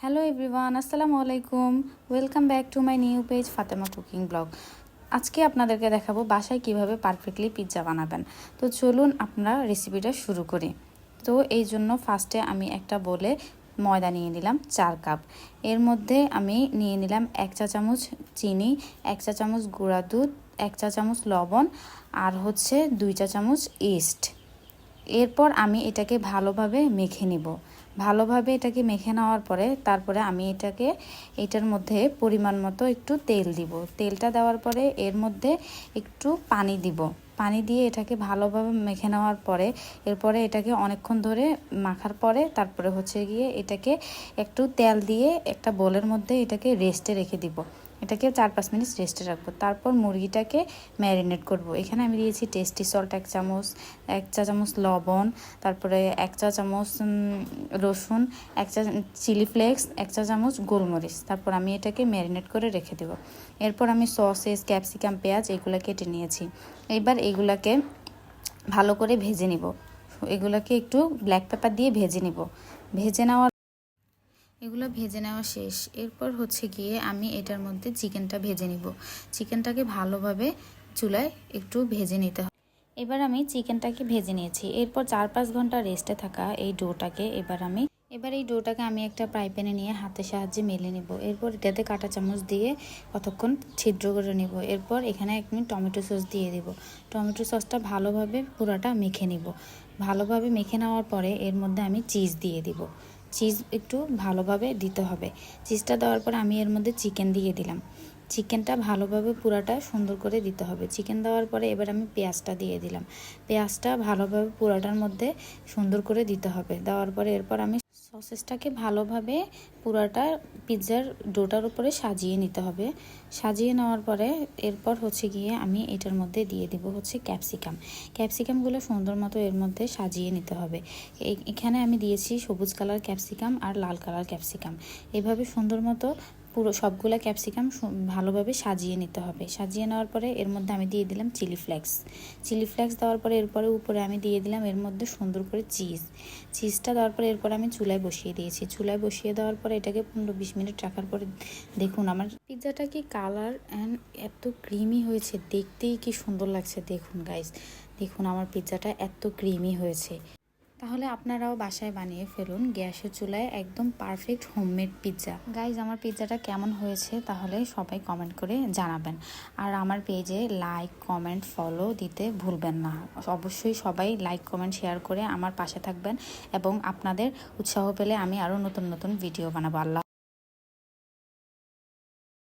Hello everyone, আসসালামু আলাইকুম। Welcome back to my new page Fatema cooking blog. আজকে আপনাদেরকে দেখাবো বাসায় কিভাবে পারফেক্টলি পিৎজা বানাবেন। তো চলুন আমরা রেসিপিটা শুরু করি। তো এই জন্য ফার্স্টে আমি একটা বোলে ময়দা নিয়ে নিলাম 4 কাপ। এর মধ্যে আমি নিয়ে নিলাম 1 চা চামচ চিনি, 1 চা চামচ গুঁড়া দুধ, 1 চা চামচ লবণ আর 2 চা চামচ ইস্ট। এরপর আমি এটাকে ভালোভাবে মেখে নিব। ভালোভাবে এটাকে মেখে নেওয়ার পরে তারপরে আমি এটার মধ্যে পরিমাণ মতো একটু তেল দিব। তেলটা দেওয়ার পরে এর মধ্যে একটু পানি দিব। পানি দিয়ে এটাকে ভালোভাবে মেখে নেওয়ার পরে এরপরে এটাকে অনেকক্ষণ ধরে মাখার পরে তারপরে গিয়ে এটাকে একটু তেল দিয়ে একটা বোলের মধ্যে এটাকে রেস্টে রেখে দিব। এটাকে 4-5 মিনিট রেস্টে রাখবো। তারপর মুরগিটাকে ম্যারিনেট করব। এখানে আমি দিয়েছি টেস্টি সল্ট 1 চামচ, 1 চা চামচ লবণ, তারপরে 1 চা চামচ রসুন, 1 চা চিলি ফ্লেক্স, 1 চা চামচ গোলমরিচ। তারপর আমি এটাকে ম্যারিনেট করে রেখে দেব। এরপর আমি সসেস, ক্যাপসিকাম, পেঁয়াজ এগুলো কেটে নিয়েছি। এবার এগুলাকে ভালো করে ভেজে নিব। এগুলাকে একটু ব্ল্যাক পেপার দিয়ে ভেজে নিব। এগুলো ভেজে নেওয়া শেষ। এরপর গিয়ে আমি এটার মধ্যে চিকেনটা ভেজে নিব। চিকেনটাকে ভালোভাবে চুলায় একটু ভেজে নিতে হবে। এবার আমি চিকেনটাকে ভেজে নিয়েছি। এরপর 4-5 ঘন্টা রেস্টে থাকা এই ডোটাকে এই ডোটাকে আমি একটা ফ্রাই প্যানে নিয়ে হাতের সাহায্যে মেলে নিব। এরপর এটাতে কাঁটা চামচ দিয়ে কতক্ষণ ছিদ্র করে নিব। এরপর এখানে আমি টমেটো সস দিয়ে দিব। টমেটো সসটা ভালোভাবে পুরাটা মেখে নিব। ভালোভাবে মেখে নেওয়ার পরে এর মধ্যে আমি চিজ দিয়ে দিব। চিজ একটু ভালোভাবে দিতে হবে। চিজটা দেওয়ার পরে আমি এর মধ্যে চিকেন দিয়ে দিলাম। চিকেনটা ভালোভাবে পুরাটা সুন্দর করে দিতে হবে। চিকেন দেওয়ার পরে এবার আমি পেঁয়াজটা দিয়ে দিলাম। পেঁয়াজটা ভালোভাবে পুরাটার মধ্যে সুন্দর করে দিতে হবে। দেওয়ার পরে এরপর আমি সসেসটাকে ভালোভাবে পুরাটা পিৎজার ডোটার উপরে সাজিয়ে নিতে হবে। সাজিয়ে নেওয়ার পরে এরপর গিয়ে আমি এটার মধ্যে দিয়ে দিব ক্যাপসিকামগুলো সুন্দর মতো এর মধ্যে সাজিয়ে নিতে হবে। এখানে আমি দিয়েছি সবুজ কালার ক্যাপসিকাম আর লাল কালার ক্যাপসিকাম। এভাবে সুন্দর মতো পুরো সবগুলা ক্যাপসিকাম ভালোভাবে সাজিয়ে নিতে হবে। সাজিয়ে নেওয়ার পরে এর মধ্যে আমি দিয়ে দিলাম চিলি ফ্লেক্স দেওয়ার পরে এরপরে উপরে আমি দিয়ে দিলাম এর মধ্যে সুন্দর করে চিজটা দেওয়ার পরে এরপর আমি চুলায় বসিয়ে দিয়েছি। চুলায় বসিয়ে দেওয়ার পরে এটাকে 15-20 মিনিট রাখার পরে দেখুন আমার পিৎজাটা কি কালার অ্যান্ড এত ক্রিমি হয়েছে, দেখতেই কি সুন্দর লাগছে। দেখুন গাইস, দেখুন আমার পিৎজাটা এত ক্রিমি হয়েছে। তাহলে আপনারাও বাসায় বানিয়ে ফেলুন গ্যাসের চুলায় একদম পারফেক্ট হোমমেড পিৎজা। গাইজ, আমার পিৎজাটা কেমন হয়েছে তাহলে সবাই কমেন্ট করে জানাবেন। আর আমার পেজে লাইক, কমেন্ট, ফলো দিতে ভুলবেন না। অবশ্যই সবাই লাইক, কমেন্ট, শেয়ার করে আমার পাশে থাকবেন এবং আপনাদের উৎসাহ পেলে আমি আরও নতুন নতুন ভিডিও বানাবো। আল্লাহ।